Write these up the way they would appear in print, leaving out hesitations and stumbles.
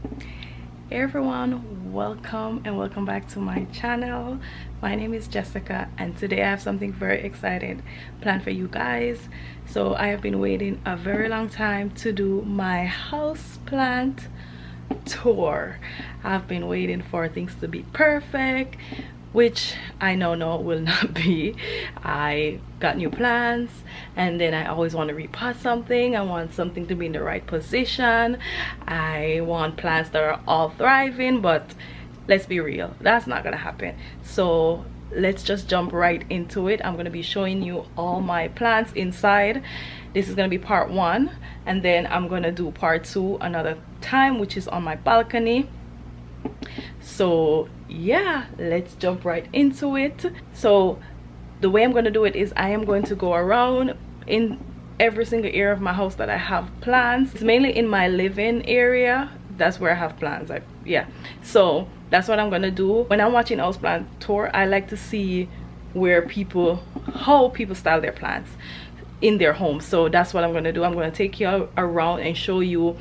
Hey everyone, welcome and welcome back to my channel. My name is Jessica and today I have something very exciting planned for you guys. So I have been waiting a very long time to do my house plant tour. I've been waiting for things to be perfect, which I know no will not be. I got new plants and then I always want to repot something. I want something to be in the right position. I want plants that are all thriving, but let's be real, that's not gonna happen. So let's just jump right into it. I'm gonna be showing you all my plants inside. This is gonna be part 1 and then I'm gonna do part 2 another time, which is on my balcony. So yeah, let's jump right into it. So the way I'm going to do it is I am going to go around in every single area of my house that I have plants. It's mainly in my living area, that's where I have plants. Yeah, so that's what I'm going to do. When I'm watching house plant tour, I like to see how people style their plants in their home. So that's what I'm going to do. I'm going to take you around and show you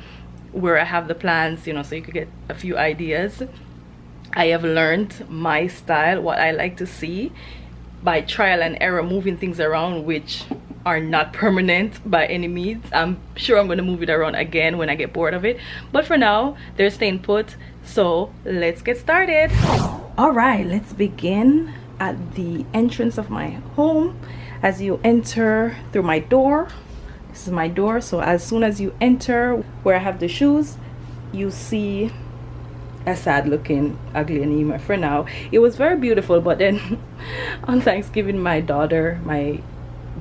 where I have the plants, you know, so you could get a few ideas. I have learned my style, what I like to see, by trial and error, moving things around which are not permanent by any means. I'm sure I'm going to move it around again when I get bored of it, but for now they're staying put. So let's get started. All right, let's begin at the entrance of my home. As you enter through my door, this is my door, so as soon as you enter where I have the shoes, you see a sad looking ugly anema. For now it was very beautiful, but then on Thanksgiving my daughter, my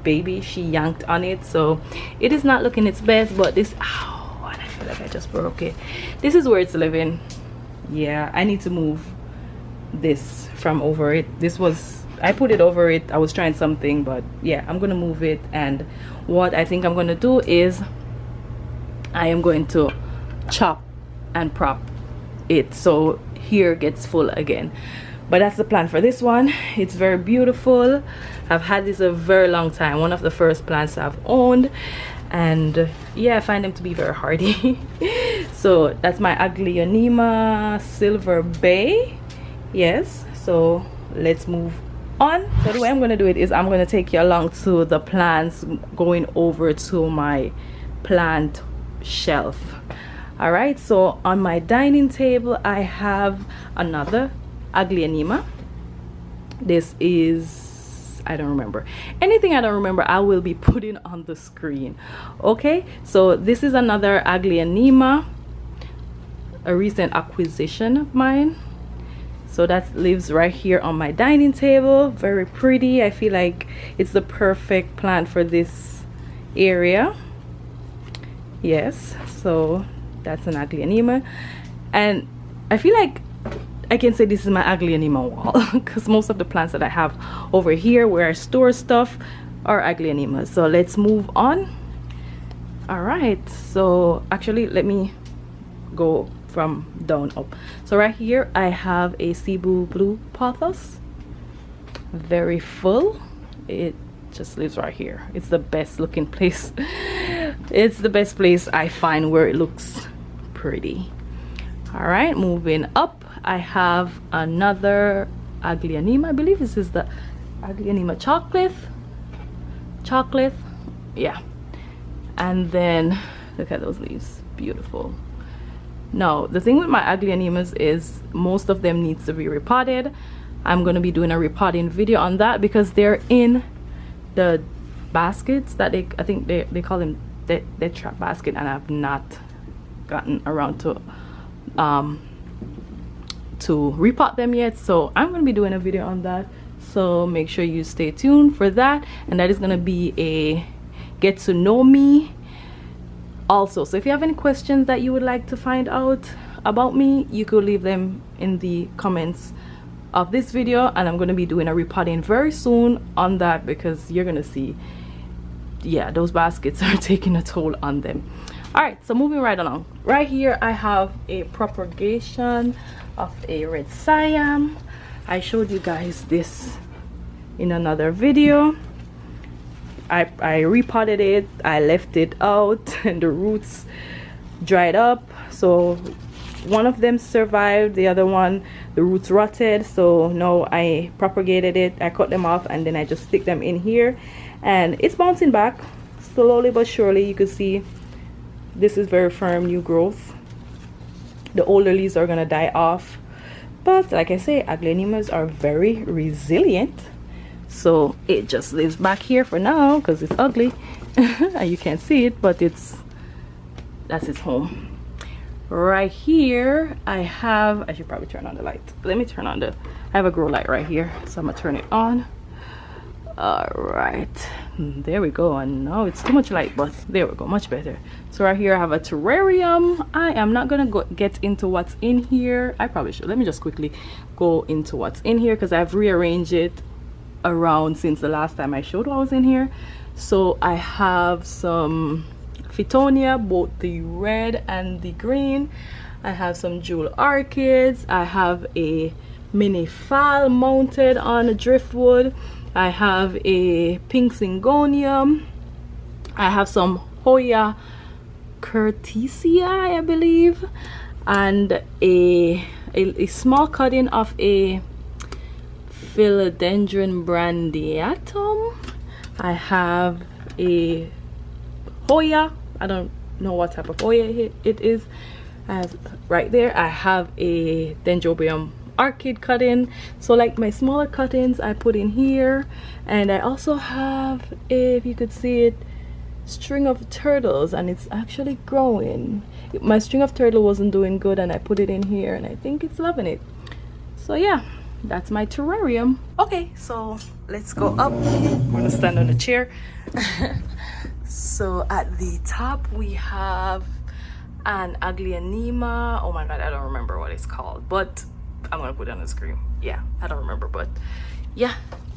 baby, she yanked on it, so it is not looking its best. But this, ow, and I feel like I just broke it. This is where it's living. Yeah, I need to move this from over it. This was, I put it over it, I was trying something, but yeah, I'm gonna move it. And what I think I'm gonna do is I am going to chop and prop it so here gets full again. But that's the plan for this one. It's very beautiful. I've had this a very long time, one of the first plants I've owned, and yeah, I find them to be very hardy. So that's my Aglaonema Silver Bay. Yes, so let's move on. So the way I'm going to do it is I'm going to take you along to the plants, going over to my plant shelf. All right, so on my dining table I have another Aglaonema. This is, I don't remember anything. I don't remember, I will be putting on the screen. Okay, so this is another Aglaonema, a recent acquisition of mine. So that lives right here on my dining table. Very pretty. I feel like it's the perfect plant for this area. Yes, so that's an Aglaonema, and I feel like I can say this is my Aglaonema wall because most of the plants that I have over here where I store stuff are Aglaonemas. So let's move on. All right, so actually let me go from down up. So right here I have a Cebu blue Pothos, very full. It just lives right here. It's the best looking place. It's the best place I find where it looks pretty. All right, moving up I have another Aglaonema. I believe this is the Aglaonema chocolate, yeah. And then look at those leaves, beautiful. Now the thing with my Aglaonemas is most of them needs to be repotted. I'm going to be doing a repotting video on that because they're in the baskets that I think they call them dead trap basket, and I've not gotten around to repot them yet. So I'm going to be doing a video on that, so make sure you stay tuned for that. And that is going to be a get to know me also. So if you have any questions that you would like to find out about me, you could leave them in the comments of this video, and I'm going to be doing a repotting very soon on that because you're going to see, yeah, those baskets are taking a toll on them. All right, so moving right along. Right here I have a propagation of a red Siam. I showed you guys this in another video. I repotted it, I left it out and the roots dried up, so one of them survived, the other one the roots rotted, so now I propagated it. I cut them off and then I just stick them in here, and it's bouncing back slowly but surely. You can see this is very firm new growth. The older leaves are gonna die off, but like I say, aglaonemas are very resilient, so it just lives back here for now because it's ugly and you can't see it, but that's its home. Right here I should probably turn on the light. Let me turn on I have a grow light right here, so I'm gonna turn it on. All right, there we go. And no, it's too much light, but there we go, much better. So right here I have a terrarium. I am not gonna get into what's in here. I probably should. Let me just quickly go into what's in here because I've rearranged it around since the last time I showed what was in here. So I have some Fittonia, both the red and the green. I have some jewel orchids. I have a mini phal mounted on a driftwood. I have a pink syngonium. I have some Hoya curtisia, I believe, and a small cutting of a philodendron brandiatum. I have a Hoya, I don't know what type of Hoya it is. Right there I have a dendrobium orchid cutting. So like my smaller cuttings I put in here, and I also have, if you could see it, string of turtles, and it's actually growing. My string of turtle wasn't doing good and I put it in here, and I think it's loving it. So yeah, that's my terrarium. Okay, so let's go up. I'm gonna stand on a chair. So at the top we have an aglaonema. Oh my god, I don't remember what it's called, but I'm gonna put it on the screen. Yeah, I don't remember, but yeah,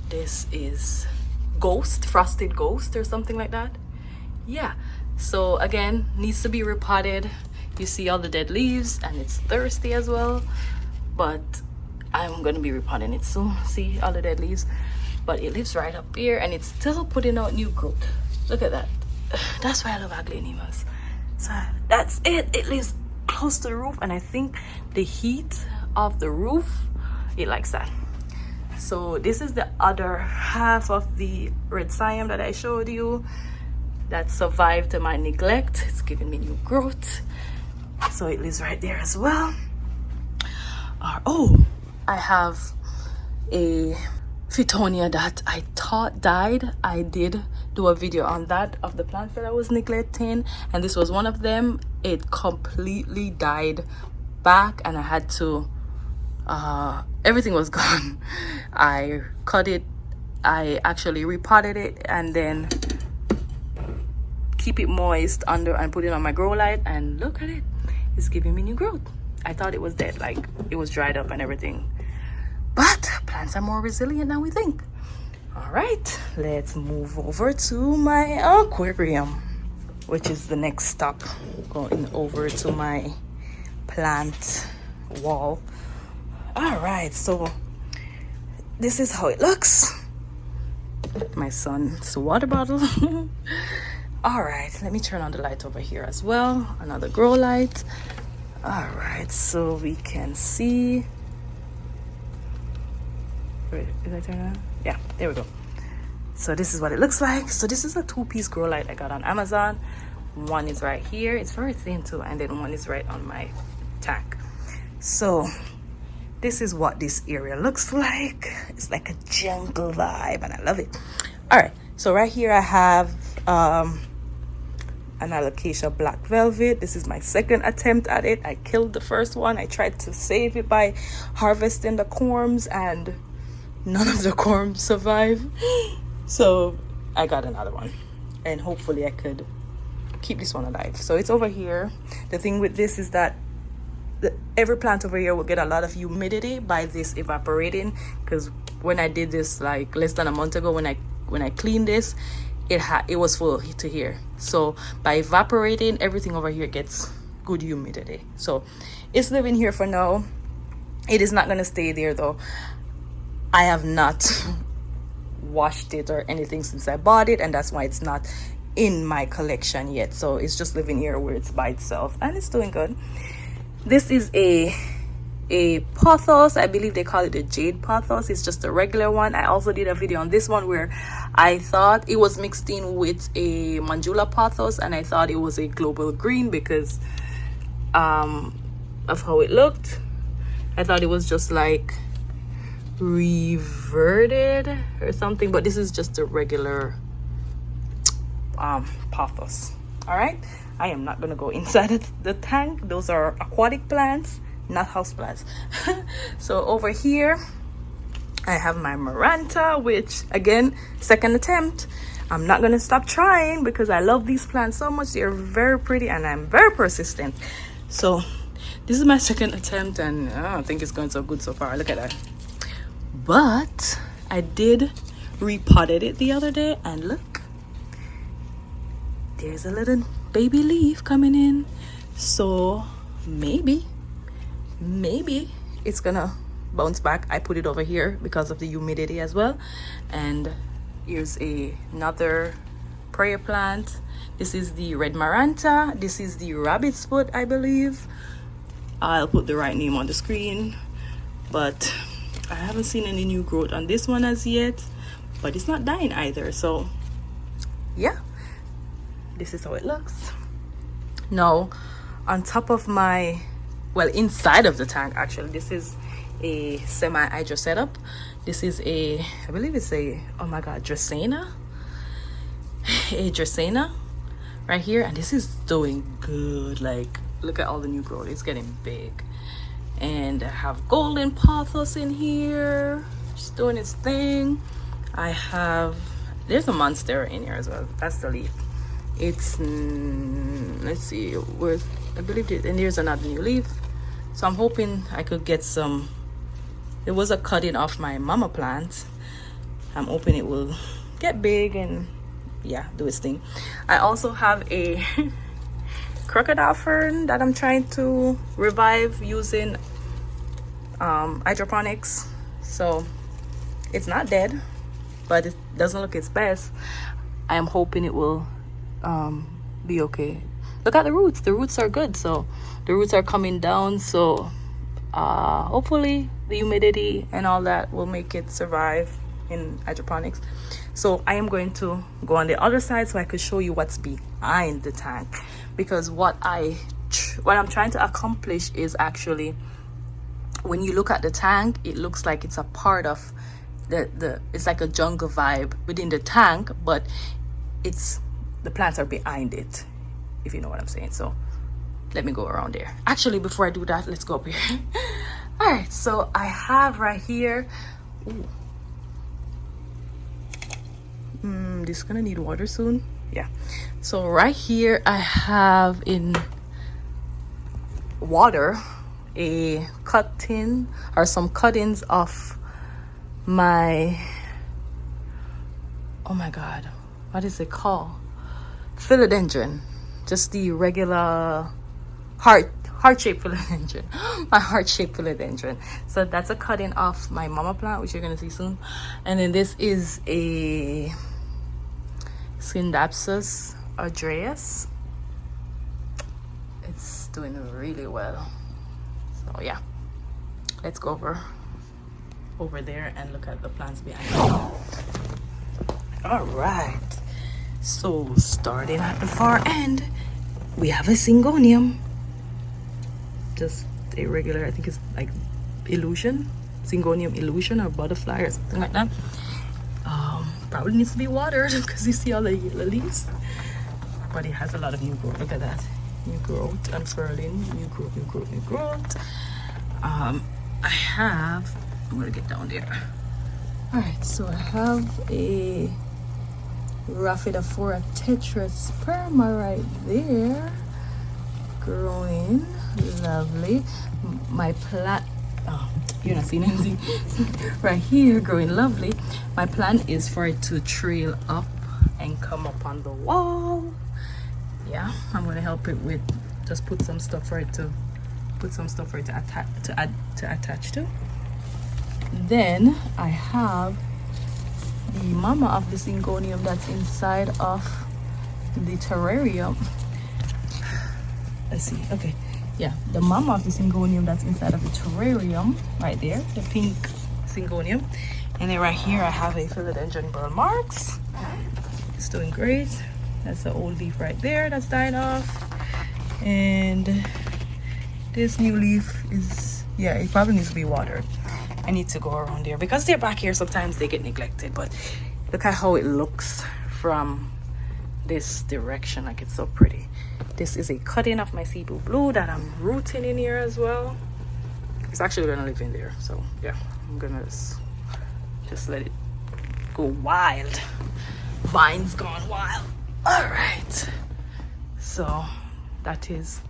this is Ghost, Frosted Ghost or something like that. Yeah, so again, needs to be repotted. You see all the dead leaves and it's thirsty as well, but I'm gonna be repotting it soon. See all the dead leaves, but it lives right up here and it's still putting out new growth. Look at that. That's why I love aglaonemas. So that's it. It lives close to the roof, and I think the heat of the roof, it likes that. So this is the other half of the red siam that I showed you that survived to my neglect. It's giving me new growth, so it lives right there as well. Oh, I have a Fittonia that I thought died. I did do a video on that, of the plants that I was neglecting, and this was one of them. It completely died back and I had to everything was gone. I cut it, I actually repotted it, and then keep it moist under and put it on my grow light, and look at it, it's giving me new growth. I thought it was dead, like it was dried up and everything, but plants are more resilient than we think. All right, let's move over to my aquarium, which is the next stop. Going over to my plant wall. All right, so this is how it looks. My son's water bottle. All right, let me turn on the light over here as well, another grow light. All right, so we can see. Wait, is that turned on? Yeah, there we go. So this is what it looks like. So this is a 2-piece grow light I got on Amazon. One is right here, it's very thin too, and then one is right on my tank. So this is what this area looks like. It's like a jungle vibe and I love it. All right, so right here I have an alocasia black velvet. This is my second attempt at it. I killed the first one. I tried to save it by harvesting the corms, and none of the corms survive. So I got another one, and hopefully I could keep this one alive. So it's over here. The thing with this is that every plant over here will get a lot of humidity by this evaporating, because when I did this like less than a month ago, when I cleaned this, it was full to here. So by evaporating, everything over here gets good humidity. So it's living here for now. It is not going to stay there though. I have not washed it or anything since I bought it, and that's why it's not in my collection yet. So it's just living here where it's by itself, and it's doing good. This is a pothos. I believe they call it a jade pothos. It's just a regular one. I also did a video on this one where I thought it was mixed in with a Manjula pothos, and I thought it was a global green because of how it looked. I thought it was just like reverted or something, but this is just a regular pothos. All right, I am not gonna go inside the tank. Those are aquatic plants, not house plants. So over here I have my Maranta, which again, second attempt. I'm not gonna stop trying because I love these plants so much. They're very pretty and I'm very persistent. So this is my second attempt, and I don't think it's going so good so far. Look at that. But I did repotted it the other day, and look, there's a little baby leaf coming in. So maybe it's gonna bounce back. I put it over here because of the humidity as well. And here's another prayer plant. This is the red Maranta. This is the rabbit's foot, I believe. I'll put the right name on the screen, but I haven't seen any new growth on this one as yet, but it's not dying either. So yeah, this is how it looks. Now on top of my, well, inside of the tank actually, this is a semi-hydro setup. This is I believe it's oh my god, Dracaena, a Dracaena right here, and this is doing good. Like, look at all the new growth, it's getting big. And I have golden pothos in here, just doing its thing. There's a Monstera in here as well. That's the leaf. It's let's see, I believe and there's another new leaf. So I'm hoping I could get some. There was a cutting off my mama plant. I'm hoping it will get big and yeah, do its thing. I also have a crocodile fern that I'm trying to revive using hydroponics. So it's not dead, but it doesn't look its best. I am hoping it will be okay. Look at the roots. The roots are good. So the roots are coming down. So hopefully the humidity and all that will make it survive in hydroponics. So I am going to go on the other side so I could show you what's behind the tank, because what I'm trying to accomplish is actually, when you look at the tank, it looks like it's a part of it's like a jungle vibe within the tank, but the plants are behind it, if you know what I'm saying. So let me go around there. Actually, before I do that, let's go up here. All right, so I have right here, this is gonna need water soon. Yeah, so right here I have in water a cutting or some cuttings of my, oh my god, what is it called? Philodendron. Just the regular heart-shaped philodendron. My heart-shaped philodendron. So that's a cutting off my mama plant, which you're gonna see soon. And then this is a Scindapsus Dearest. It's doing really well. So yeah, let's go over there and look at the plants behind me. All right, so starting at the far end, we have a Syngonium. Just a regular, I think it's like illusion, Syngonium illusion or butterfly or something like that. Probably needs to be watered because you see all the yellow leaves, but it has a lot of new growth. Look at that, new growth, unfurling, new growth, new growth, new growth. I'm gonna get down there. All right, so I have a Raphidophora tetrasperma right there, growing lovely. My plant, you're not seeing anything. Right here, growing lovely. My plan is for it to trail up and come up on the wall. Yeah, I'm gonna help it with, just put some stuff for it to attach to. Then I have the mama of the Syngonium that's inside of the terrarium. Let's see. Okay, yeah, the mom of the syngonium that's inside of the terrarium right there, the pink syngonium. And then right here I have a philodendron burl marks. It's doing great. That's the old leaf right there that's dying off. And this new leaf is, yeah, it probably needs to be watered. I need to go around there because they're back here. Sometimes they get neglected, but look at how it looks from this direction. Like, it's so pretty. This is a cutting of my Cebu blue that I'm rooting in here as well. It's actually gonna live in there, so yeah, I'm gonna just let it go wild. Vine's gone wild. All right, so that is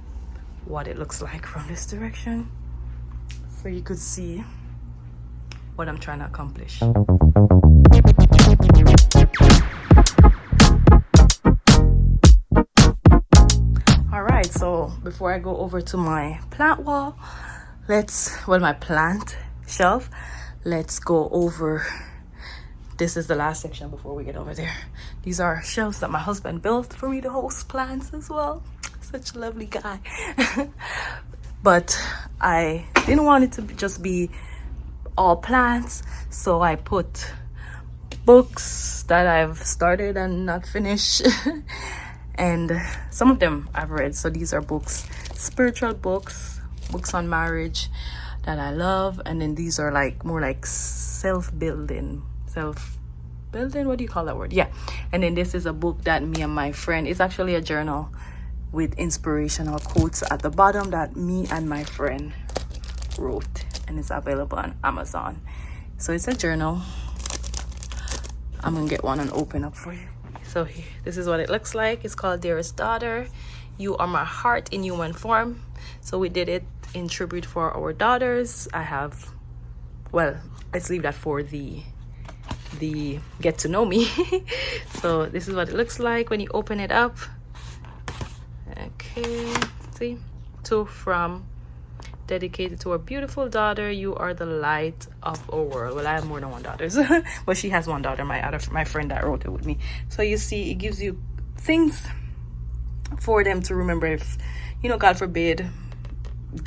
what it looks like from this direction, so you could see what I'm trying to accomplish. All right, so before I go over to my plant wall, my plant shelf, let's go over. This is the last section before we get over there. These are shelves that my husband built for me to host plants as well. Such a lovely guy. But I didn't want it to just be all plants, so I put books that I've started and not finished. And some of them I've read. So these are books, spiritual books, books on marriage that I love. And then these are like more like self-building, what do you call that word? Yeah. And then this is a book that me and my friend, it's actually a journal with inspirational quotes at the bottom that me and my friend wrote, and it's available on Amazon. So it's a journal. I'm gonna get one and open up for you. So this is what it looks like. It's called Dearest Daughter, You Are My Heart in Human Form. So we did it in tribute for our daughters. I have, well, let's leave that for the get to know me. So this is what it looks like when you open it up. Okay, see, to from dedicated to our beautiful daughter, you are the light of our world. Well, I have more than one daughter, but she has one daughter, my friend that wrote it with me. So you see, it gives you things for them to remember. If, you know, God forbid,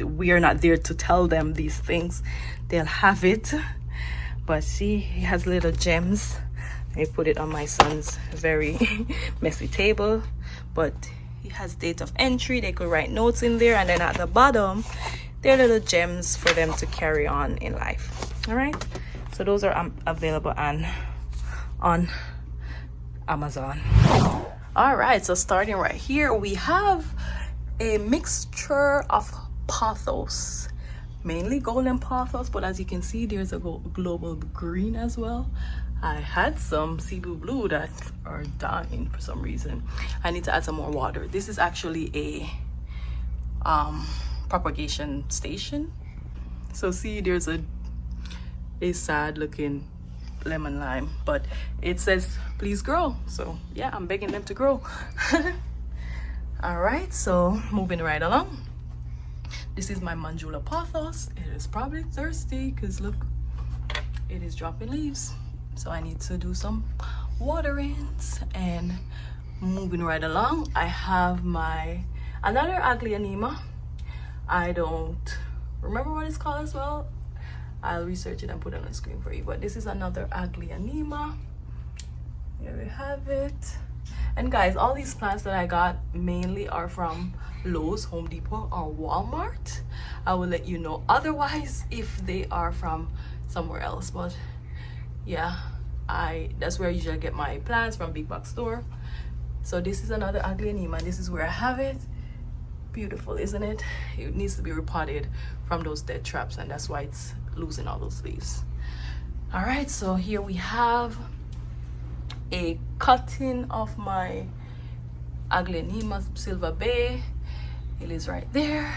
we are not there to tell them these things, they'll have it. But see, he has little gems. I put it on my son's very messy table, but he has date of entry. They could write notes in there, and then at the bottom they're little gems for them to carry on in life. All right, so those are available on Amazon. All right, so starting right here, we have a mixture of pothos, mainly golden pothos, but as you can see, there's a global green as well. I had some Cebu blue that are dying for some reason. I need to add some more water. This is actually a propagation station. So see, there's a sad looking lemon lime, but it says please grow. So yeah, I'm begging them to grow. All right, so moving right along. This is my Manjula Pothos. It is probably thirsty because look, it is dropping leaves. So I need to do some waterings. And moving right along, I have another Aglaonema. I don't remember what it's called as well. I'll research it and put it on the screen for you. But this is another Aglaonema. Here we have it. And guys, all these plants that I got mainly are from Lowe's, Home Depot, or Walmart. I will let you know otherwise if they are from somewhere else. But yeah, that's where I usually get my plants, from big box store. So this is another Aglaonema. This is where I have it. Beautiful, isn't it? It needs to be repotted from those dead traps, and that's why it's losing all those leaves. All right, so here we have a cutting of my Aglaonema Silver Bay. It is right there.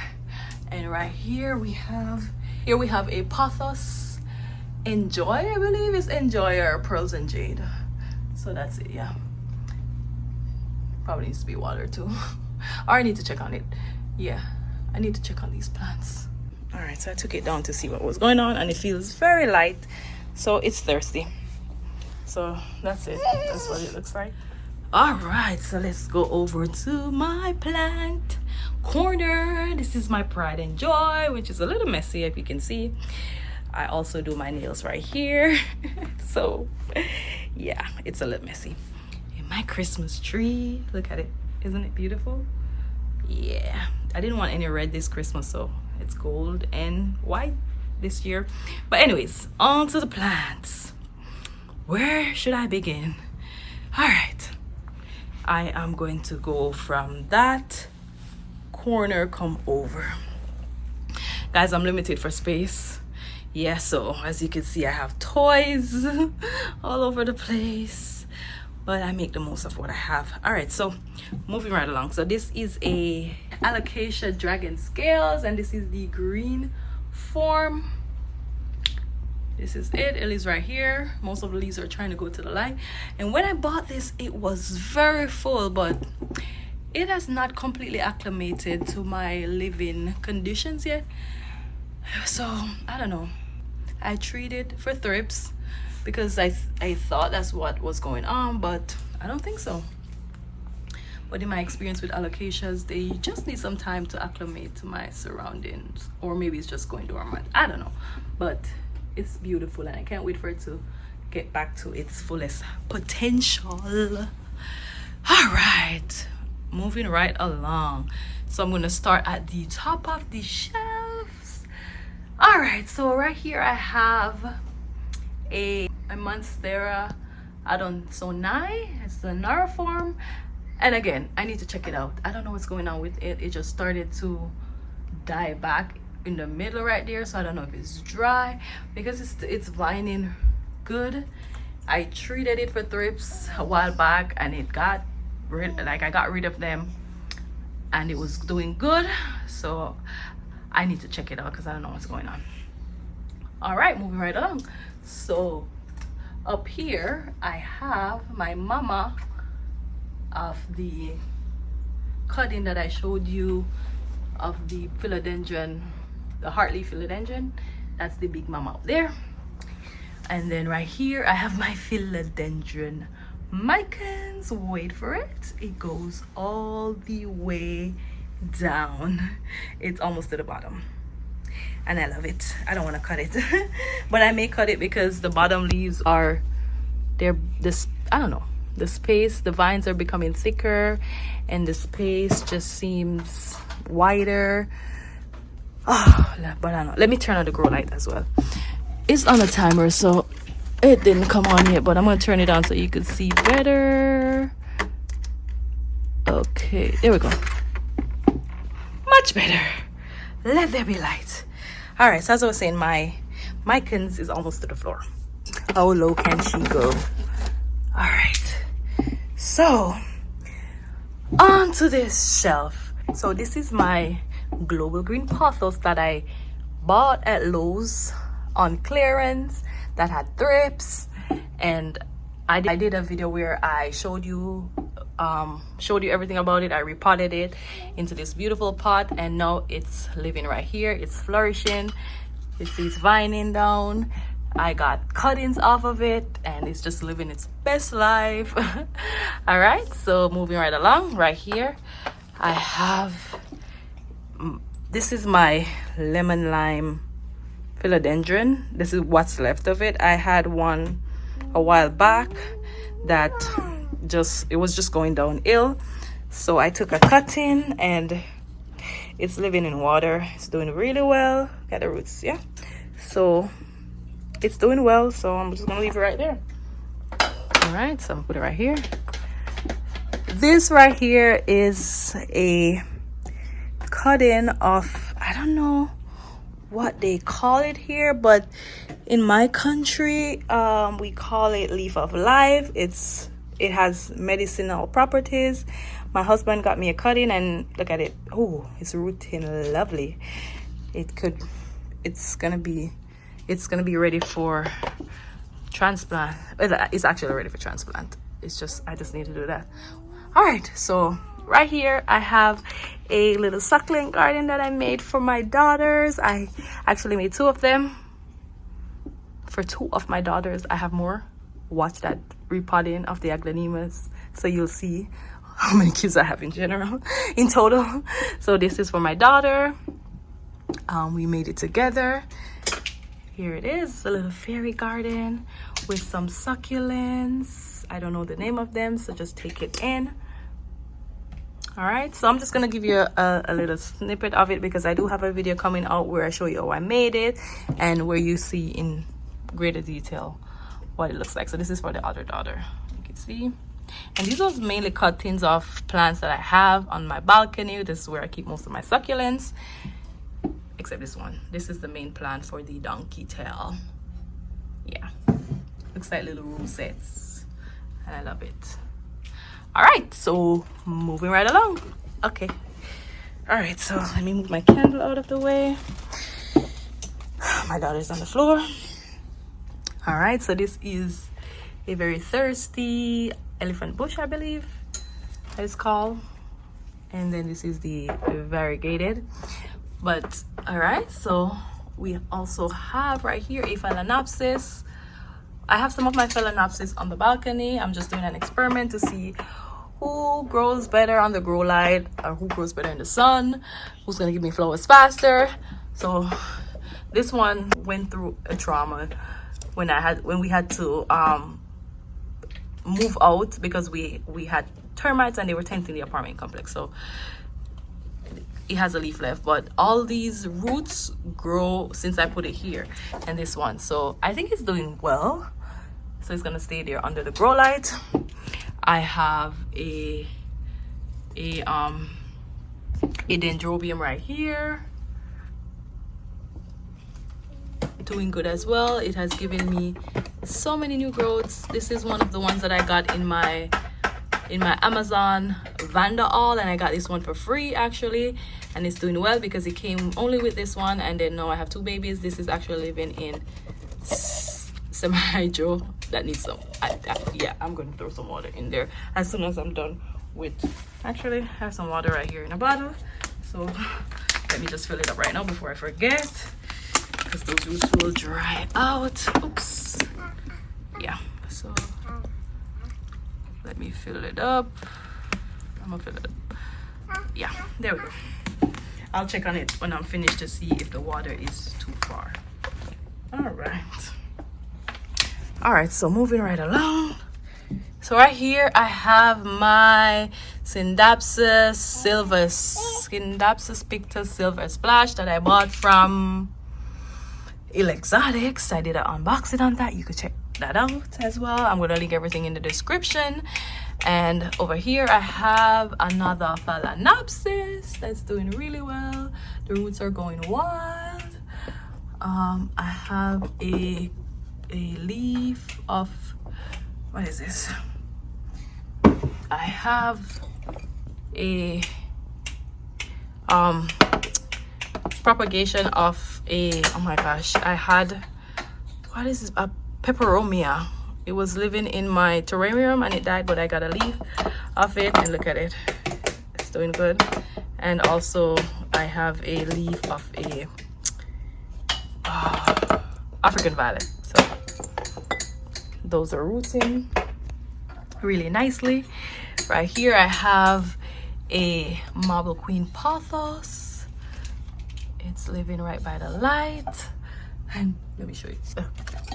And right here we have a Pothos Enjoy, I believe it's Enjoyer Pearls and Jade. So that's it. Yeah, probably needs to be watered too. Or I need to check on it. Yeah, I need to check on these plants. All right, so I took it down to see what was going on, and it feels very light, so it's thirsty. So that's it. That's what it looks like. All right, so let's go over to my plant. corner. This is my pride and joy, which is a little messy, if you can see. I also do my nails right here. So yeah, it's a little messy. And my Christmas tree, look at it, isn't it beautiful? Yeah, I didn't want any red this Christmas, so it's gold and white this year. But anyways, on to the plants. Where should I begin? All right, I am going to go from that corner, come over. Guys, I'm limited for space. Yeah, so as you can see, I have toys all over the place, but I make the most of what I have. All right, so moving right along. So this is a alocasia dragon scales, and this is the green form. This is it. It is right here. Most of the leaves are trying to go to the light. And when I bought this, it was very full, but it has not completely acclimated to my living conditions yet. So I don't know. I treated for thrips because I thought that's what was going on, but I don't think so. But in my experience with alocasias, they just need some time to acclimate to my surroundings, or maybe it's just going dormant. I don't know, but it's beautiful and I can't wait for it to get back to its fullest potential. All right, moving right along. So I'm going to start at the top of the shelves. All right, so right here I have a Monstera Adansonii. It's the Nara form, and again, I need to check it out. I don't know what's going on with it. It just started to die back in the middle right there, so I don't know if it's dry because it's vining good. I treated it for thrips a while back and it got rid, like I got rid of them, and it was doing good. So I need to check it out because I don't know what's going on. All right, moving right along. So up here I have my mama of the cutting that I showed you of the philodendron, the heartleaf philodendron. That's the big mama up there. And then right here I have my philodendron micans. Wait for it. It goes all the way down. It's almost to the bottom, and I love it. I don't want to cut it but I may cut it because the bottom leaves are this, I don't know, the space, the vines are becoming thicker and the space just seems wider. Oh, but I don't know. Let me turn on the grow light as well. It's on a timer, so it didn't come on yet, but I'm gonna turn it on so you can see better. Okay, there we go. Much better. Let there be light. All right, so as I was saying, my micans is almost to the floor. How low can she go? All right, so on to this shelf. So this is my global green pothos that I bought at Lowe's on clearance that had thrips, and I did a video where I showed you everything about it. I repotted it into this beautiful pot, and now it's living right here. It's flourishing. It's vining down. I got cuttings off of it, and it's just living its best life. All right, so moving right along. Right here I have, this is my lemon lime philodendron. This is what's left of it. I had one a while back that it was just going downhill, so I took a cutting and it's living in water. It's doing really well. Got the roots, yeah, so it's doing well, so I'm just gonna leave it right there. All right, so I'm gonna put it right here. This right here is a cutting of, I don't know what they call it here, but in my country we call it leaf of life. It has medicinal properties. My husband got me a cutting, and look at it. Oh, it's rooting lovely. It's gonna be ready for transplant. It's actually ready for transplant. It's just, I just need to do that. All right, so right here I have a little succulent garden that I made for my daughters. I actually made 2 of them for 2 of my daughters. I have more. Watch that repotting of the aglaonemas so you'll see how many kids I have in general, in total. So this is for my daughter. We made it together. Here it is, a little fairy garden with some succulents. I don't know the name of them, so just take it in. All right, so I'm just gonna give you a little snippet of it because I do have a video coming out where I show you how I made it and where you see in greater detail what it looks like. So this is for the other daughter, you can see. And these was mainly cuttings of plants that I have on my balcony. This is where I keep most of my succulents, except this one. This is the main plant for the donkey tail. Yeah, looks like little rosettes, and I love it. All right, so moving right along. Okay, all right, so let me move my candle out of the way. My daughter's on the floor. All right, so this is a very thirsty elephant bush, I believe it's called. And then this is the variegated. But all right, so we also have right here a phalaenopsis. I have some of my phalaenopsis on the balcony. I'm just doing an experiment to see who grows better on the grow light or who grows better in the sun, who's gonna give me flowers faster. So this one went through a trauma when we had to move out because we had termites and they were tenting the apartment complex. So it has a leaf left, but all these roots grow since I put it here and this one. So I think it's doing well. So it's gonna stay there under the grow light. I have a dendrobium right here, doing good as well. It has given me so many new growths. This is one of the ones that I got in my Amazon Vanda haul, and I got this one for free actually, and it's doing well because it came only with this one. And then now I have two babies. This is actually living in semi-hydro that needs some yeah, I'm going to throw some water in there as soon as I'm done with. Actually, I have some water right here in a bottle, so let me just fill it up right now before I forget, because those roots will dry out. Oops. Yeah, so let me fill it up. I'm gonna fill it up. Yeah, there we go. I'll check on it when I'm finished to see if the water is too far. All right, so moving right along. So right here I have my Scindapsus pictus silver splash that I bought from ILLEXOTICS. I did an unboxing on that. You could check that out as well. I'm going to link everything in the description. And over here I have another phalaenopsis that's doing really well. The roots are going wild. I have a leaf of, what is this? I have a propagation of a, oh my gosh, I had, what is this, a peperomia. It was living in my terrarium and it died, but I got a leaf of it, and look at it, it's doing good. And also I have a leaf of a African violet. So those are rooting really nicely. Right here I have a marble queen pothos. It's living right by the light, and let me show you.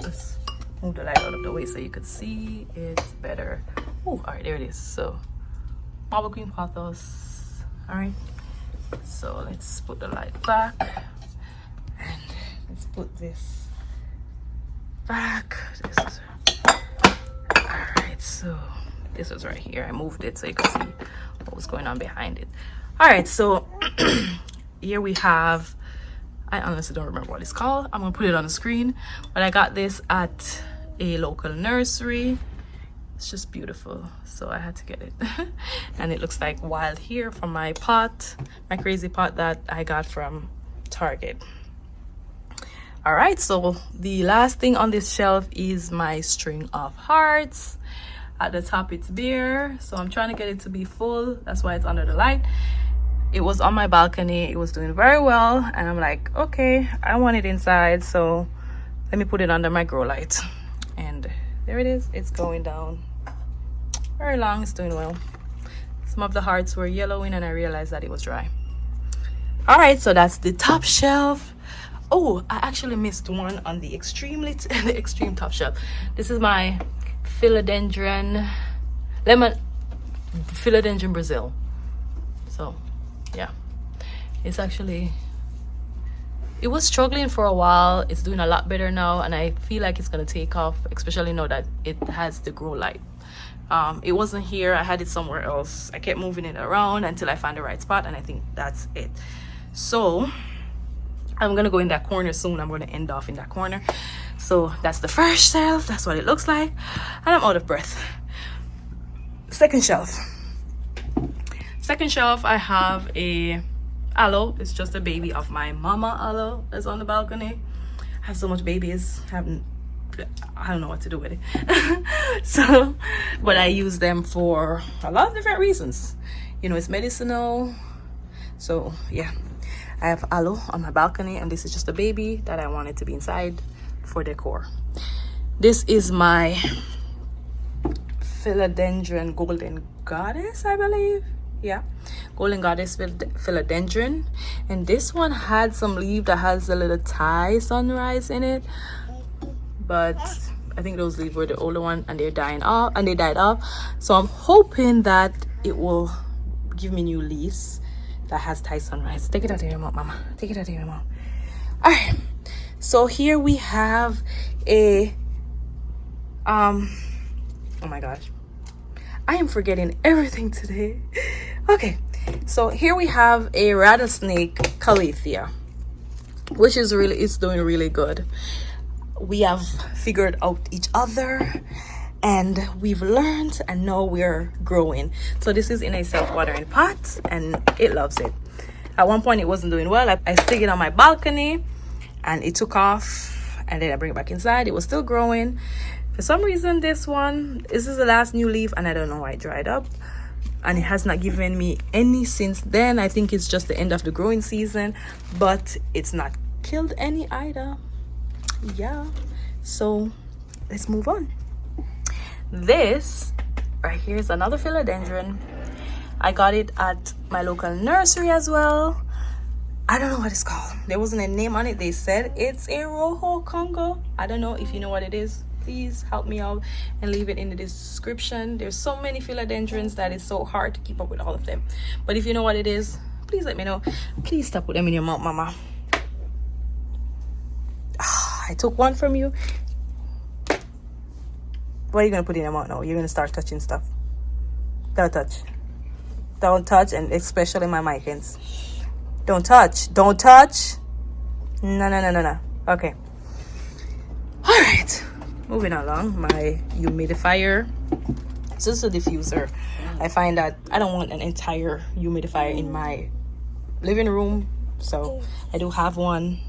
Let's move the light out of the way so you could see it better. Oh, all right, there it is. So marble queen pothos. All right, so let's put the light back and let's put this back. This is all right. So this was right here. I moved it so you could see what was going on behind it. All right, so here we have, I honestly don't remember what it's called. I'm gonna put it on the screen, but I got this at a local nursery. It's just beautiful, so I had to get it. And it looks like wild here from my pot, my crazy pot that I got from Target. All right, so the last thing on this shelf is my string of hearts. At the top it's bare, so I'm trying to get it to be full. That's why it's under the light. It was on my balcony, it was doing very well, and I'm like, okay, I want it inside, so let me put it under my grow light. And there it is. It's going down very long. It's doing well. Some of the hearts were yellowing and I realized that it was dry. All right, so that's the top shelf. Oh, I actually missed one on the the extreme top shelf. This is my philodendron Brazil. So yeah, it's actually, it was struggling for a while. It's doing a lot better now, and I feel like it's gonna take off, especially now that it has the grow light. It wasn't here, I had it somewhere else. I kept moving it around until I found the right spot, and I think that's it. So I'm gonna go in that corner soon. I'm gonna end off in that corner. So that's the first shelf. That's what it looks like, and I'm out of breath. Second shelf, I have a aloe. It's just a baby of my mama aloe that's on the balcony. I have so much babies, I don't know what to do with it. So, but I use them for a lot of different reasons. You know, it's medicinal. So yeah, I have aloe on my balcony, and this is just a baby that I wanted to be inside for decor. This is my philodendron golden goddess, I believe. Yeah, golden goddess philodendron, and this one had some leaf that has a little Thai sunrise in it, but I think those leaves were the older one and they're dying off, and they died off. So I'm hoping that it will give me new leaves that has Thai sunrise. Take it out of your mouth, mama. Take it out of your mouth. All right, so here we have a oh my gosh, I am forgetting everything today. Okay, so here we have a rattlesnake calathea, which is it's doing really good. We have figured out each other, and we've learned, and now we're growing. So this is in a self-watering pot, and it loves it. At one point it wasn't doing well. I stick it on my balcony and it took off, and then I bring it back inside. It was still growing. For some reason, this is the last new leaf, and I don't know why it dried up, and it has not given me any since then. I think it's just the end of the growing season, but it's not killed any either. Yeah, so let's move on. This right here is another philodendron. I got it at my local nursery as well. I don't know what it's called. There wasn't a name on it. They said it's a Rojo Congo. I don't know. If you know what it is, please help me out and leave it in the description. There's so many philodendrons that it's so hard to keep up with all of them. But if you know what it is, please let me know. Please stop putting them in your mouth, mama. I took one from you. What are you gonna put in your mouth now? You're gonna start touching stuff. Don't touch. Don't touch, and especially my micins. Don't touch. Don't touch. No. Okay. All right. Moving along. My humidifier. It's just a diffuser. I find that I don't want an entire humidifier in my living room, so I do have one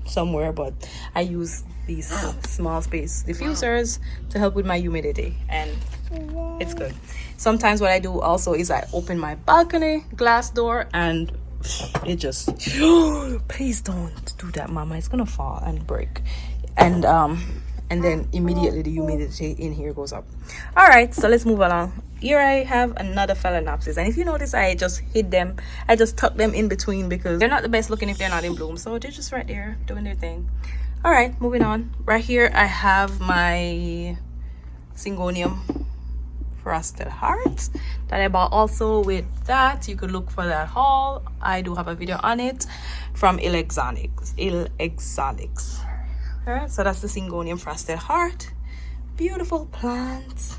somewhere, but I use these small space diffusers to help with my humidity, and it's good. Sometimes what I do also is I open my balcony glass door, and it just please don't do that, mama, it's gonna fall and break, and then immediately the humidity in here goes up. All right, so let's move along. Here I have another phalaenopsis, and if you notice, I just hid them. I just tucked them in between because they're not the best looking if they're not in bloom, so they're just right there doing their thing. All right, moving on. Right here I have my Syngonium frosted heart that I bought also with that. You could look for that haul. I do have a video on it from ILLEXOTICS. All right, so that's the Syngonium frosted heart. Beautiful plant.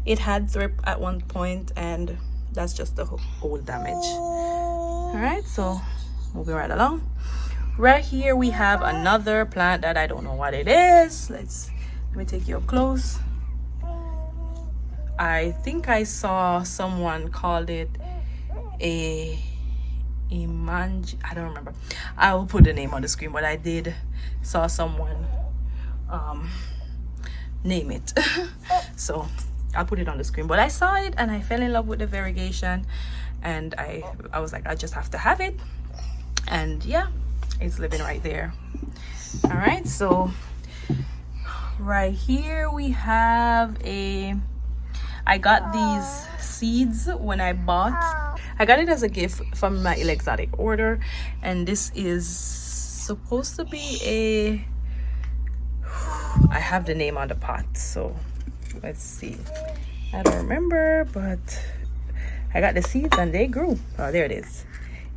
It had thrip at one point, and that's just the old damage. All right, so moving right along. Right here we have another plant that I don't know what it is. Let me take you up close. I think I saw someone called it a Manjula. I don't remember. I will put the name on the screen, but I did saw someone name it. So I'll put it on the screen, but I saw it and I fell in love with the variegation, and I was like, I just have to have it. And yeah, it's living right there. All right, so right here we have I got these seeds when I bought. I got it as a gift from my ILLEXOTIC order, and this is supposed to be a, I have the name on the pot, so let's see. I don't remember, but I got the seeds and they grew. Oh, there it is.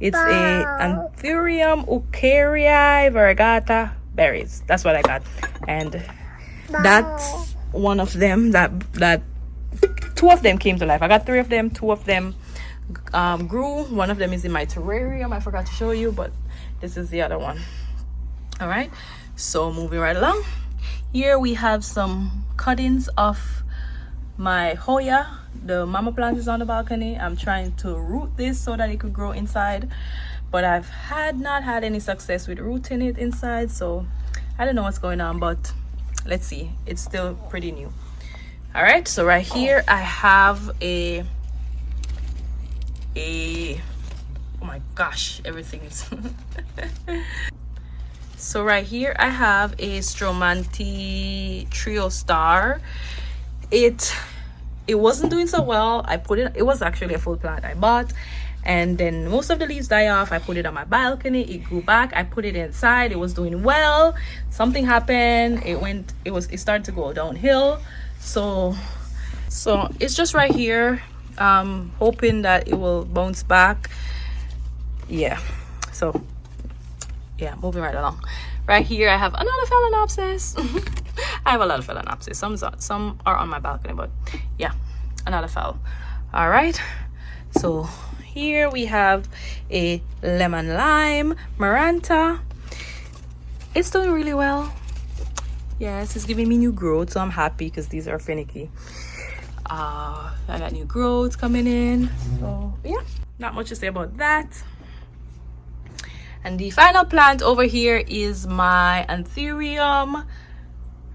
It's a Anthurium eukaryotic variegata berries. That's what I got, and that's one of them. That two of them came to life. I got 3 of them. 2 of them grew. One of them is in my terrarium. I forgot to show you, but this is the other one. All right, so moving right along. Here we have some cuttings of my Hoya. The mama plant is on the balcony. I'm trying to root this so that it could grow inside, but I've not had any success with rooting it inside, so I don't know what's going on, but let's see. It's still pretty new. All right, so right here I have a oh my gosh, everything is so right here I have a Stromanti Trio Star. It wasn't doing so well. It was actually a full plant I bought, and then most of the leaves die off. I put it on my balcony. It grew back. I put it inside. It was doing well. Something happened. It started to go downhill. So it's just right here, hoping that it will bounce back. Yeah, so yeah, moving right along. Right here I have another Phalaenopsis. I have a lot of Phalaenopsis. Some are on my balcony, but yeah, another phal. All right, so here we have a lemon lime Maranta. It's doing really well. Yes, it's giving me new growth, so I'm happy because these are finicky. I got new growth coming in, so yeah, not much to say about that. And the final plant over here is my Anthurium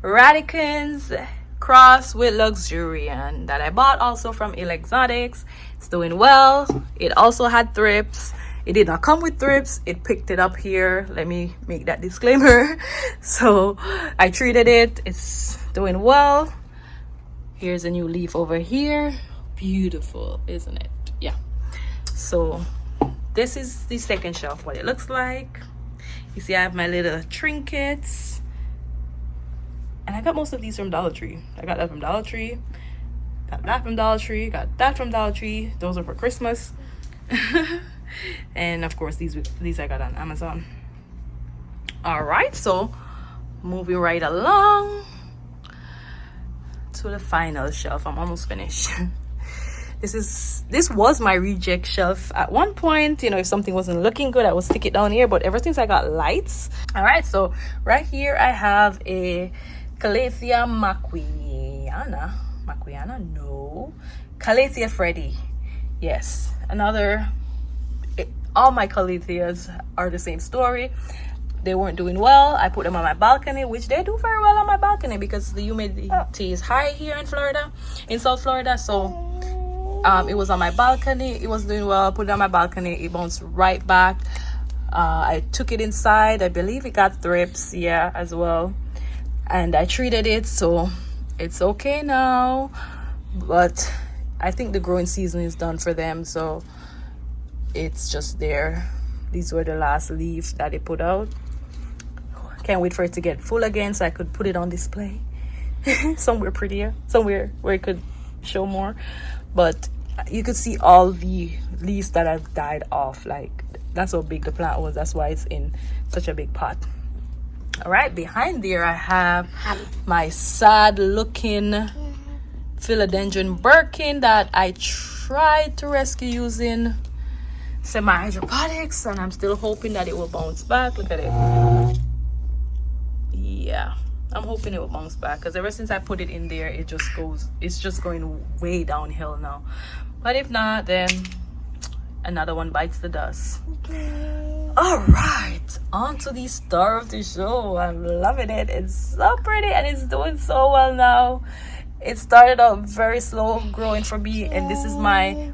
radicans cross with luxurian that I bought also from ILLEXOTICS. It's doing well. It also had thrips. It did not come with thrips. It picked it up here. Let me make that disclaimer. So I treated it. It's doing well. Here's a new leaf over here. Beautiful, isn't it? Yeah. So this is the second shelf, what it looks like. You see I have my little trinkets, and I got most of these from Dollar Tree. I got that from Dollar Tree, got that from Dollar Tree, got that from Dollar Tree. Those are for Christmas. And of course these I got on Amazon. All right, so moving right along to the final shelf. I'm almost finished. This was my reject shelf at one point. You know, if something wasn't looking good, I would stick it down here, but ever since I got lights. All right, so right here I have a Calathea Macquiana, no, Calathea Freddy. Yes, another. All my Calatheas are the same story. They weren't doing well. I put them on my balcony, which they do very well on my balcony because the humidity is high here in Florida, in South Florida. So it was on my balcony. It was doing well. I put it on my balcony. It bounced right back. I took it inside. I believe it got thrips, yeah, as well. And I treated it, so it's okay now. But I think the growing season is done for them, so it's just there. These were the last leaf that they put out. Can't wait for it to get full again so I could put it on display somewhere prettier, somewhere where it could show more. But you could see all the leaves that have died off. Like, that's how big the plant was. That's why it's in such a big pot. All right, behind there I have my sad looking philodendron Birkin that I tried to rescue using semi-hydroponics, and I'm still hoping that it will bounce back. Look at it. Yeah, I'm hoping it will bounce back because ever since I put it in there, it's just going way downhill now. But if not, then another one bites the dust. All right, on to the star of the show. I'm loving it. It's so pretty and it's doing so well now. It started out very slow growing for me, and this is my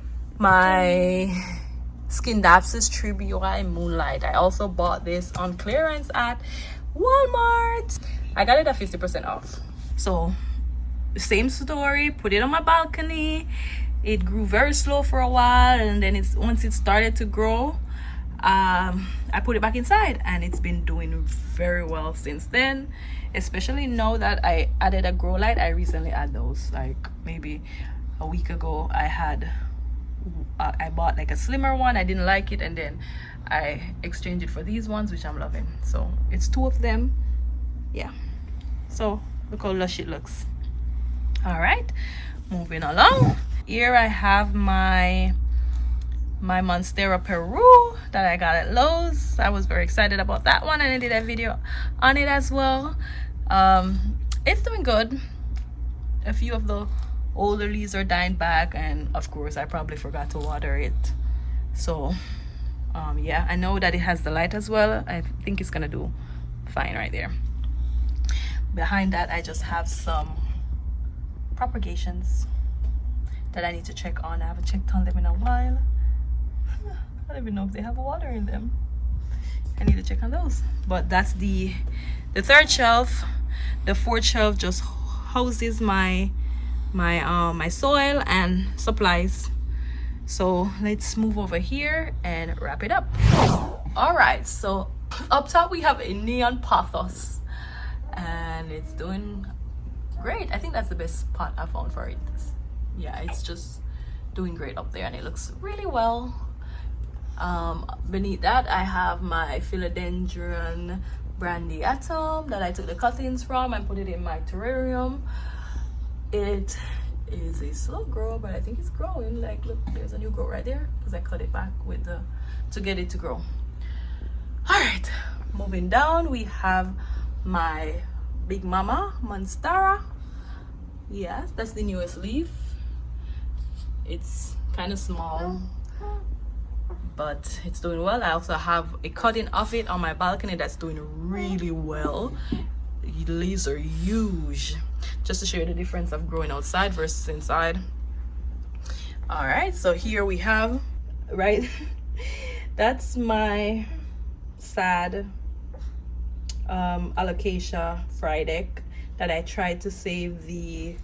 Scindapsus tribui Moonlight. I also bought this on clearance at Walmart. I got it at 50% off. So same story, put it on my balcony. It grew very slow for a while, and then once it started to grow, I put it back inside, and it's been doing very well since then. Especially now that I added a grow light. I recently added those, like maybe a week ago. I bought like a slimmer one. I didn't like it, and then I exchanged it for these ones, which I'm loving. So it's 2 of them. Yeah, so look how lush it looks. All right, moving along. Here I have my Monstera Peru that I got at Lowe's. I was very excited about that one, and I did a video on it as well. It's doing good. A few of the older leaves are dying back, and of course I probably forgot to water it. So yeah, I know that it has the light as well. I think it's gonna do fine right there. Behind that, I just have some propagations that I need to check on. I haven't checked on them in a while. I don't even know if they have water in them. I need to check on those. But that's the 3rd shelf. The 4th shelf just houses my soil and supplies. So let's move over here and wrap it up. All right, so up top we have a neon pothos, and it's doing great. I think that's the best pot I found for it. Yeah, it's just doing great up there, and it looks really well. Beneath that, I have my philodendron brandy atom that I took the cuttings from and put it in my terrarium. It is a slow grow, but I think it's growing. Like, look, there's a new grow right there because I cut it back with to get it to grow. All right, moving down, we have my big mama Monstera. Yes, that's the newest leaf. It's kind of small, but it's doing well. I also have a cutting of it on my balcony that's doing really well. The leaves are huge, just to show you the difference of growing outside versus inside. All right, so here we have, right, that's my sad alocasia frydek that I tried to save. The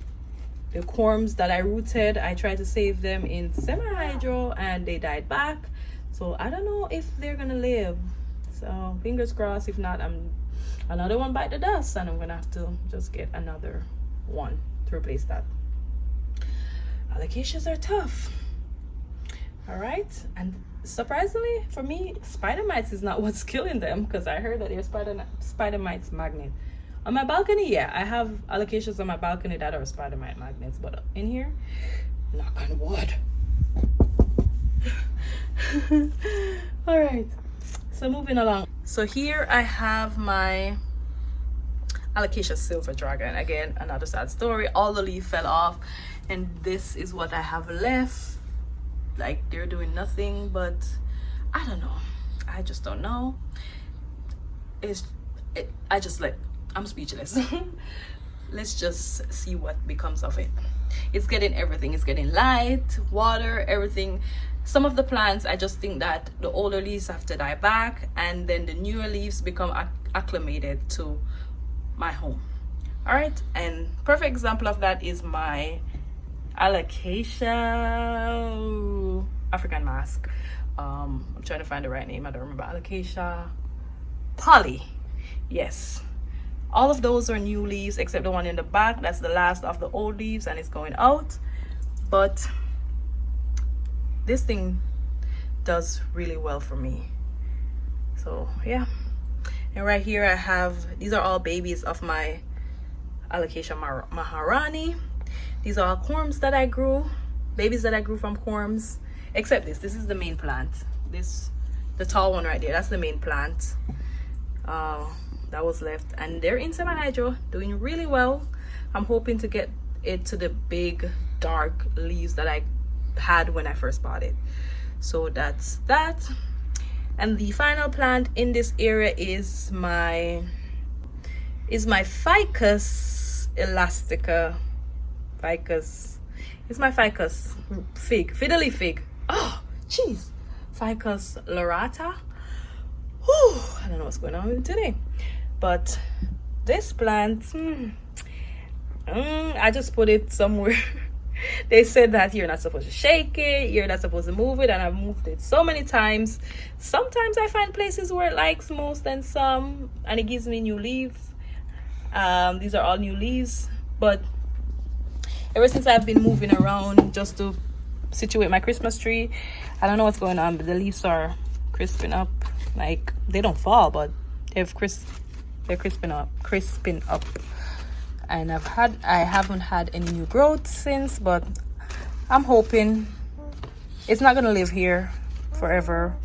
corms that I rooted, I tried to save them in semi-hydro, and they died back. So I don't know if they're gonna live. So fingers crossed. If not, another one bite the dust, and I'm gonna have to just get another one to replace that. Alocasias are tough. All right, and surprisingly for me, spider mites is not what's killing them, because I heard that they're spider mites magnet. On my balcony, yeah, I have alocasias on my balcony that are spider mite magnets, but in here, knock on wood. All right, so moving along. So here I have my alocasia silver dragon. Again, another sad story. All the leaf fell off, and this is what I have left. Like, they're doing nothing, but I don't know. I just don't know. I'm speechless. Let's just see what becomes of it. It's getting everything. It's getting light, water, everything. Some of the plants, I just think that the older leaves have to die back, and then the newer leaves become acclimated to my home. All right, and perfect example of that is my alocasia African mask. I'm trying to find the right name. I don't remember. Alocasia poly. Yes, all of those are new leaves except the one in the back. That's the last of the old leaves, and it's going out. But this thing does really well for me. So yeah, and right here I have, these are all babies of my alocasia maharani. These are all corms that I grew, babies that I grew from corms, except this is the main plant. The tall one right there, that's the main plant that was left, and they're in semi-hydro, doing really well. I'm hoping to get it to the big dark leaves that I had when I first bought it. So that's that. And the final plant in this area is my ficus elastica. It's my ficus fig, fiddly fig. Oh jeez, ficus lorata. Whew, I don't know what's going on with it today, but this plant, I just put it somewhere They said that you're not supposed to shake it, you're not supposed to move it, and I've moved it so many times. Sometimes I find places where it likes most than some, and it gives me new leaves. These are all new leaves, but ever since I've been moving around just to situate my Christmas tree, I don't know what's going on, but the leaves are crisping up. Like, they don't fall, but they're crisping up. And I haven't had any new growth since, but I'm hoping it's not gonna live here forever.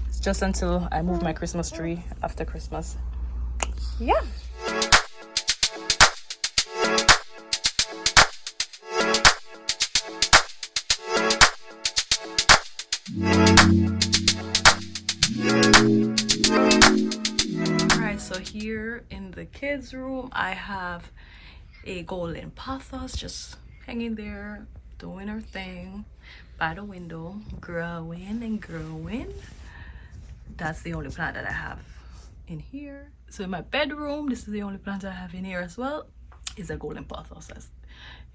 It's just until I move my Christmas tree after Christmas. Yeah. Alright, so here in the kids' room I have a golden pothos just hanging there, doing her thing by the window, growing and growing. That's the only plant that I have in here. So in my bedroom, this is the only plant I have in here as well, is a golden pothos. That's,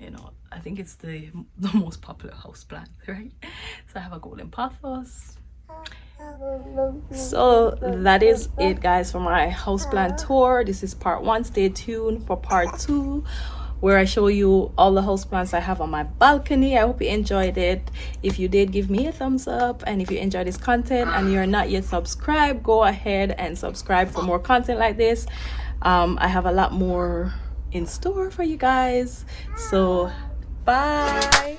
you know, I think it's the most popular house plant, right? So I have a golden pothos. So that is it, guys, for my houseplant tour. This is part 1. Stay tuned for part 2, where I show you all the houseplants I have on my balcony. I hope you enjoyed it. If you did, give me a thumbs up, and if you enjoyed this content and you're not yet subscribed, go ahead and subscribe for more content like this. I have a lot more in store for you guys, so bye.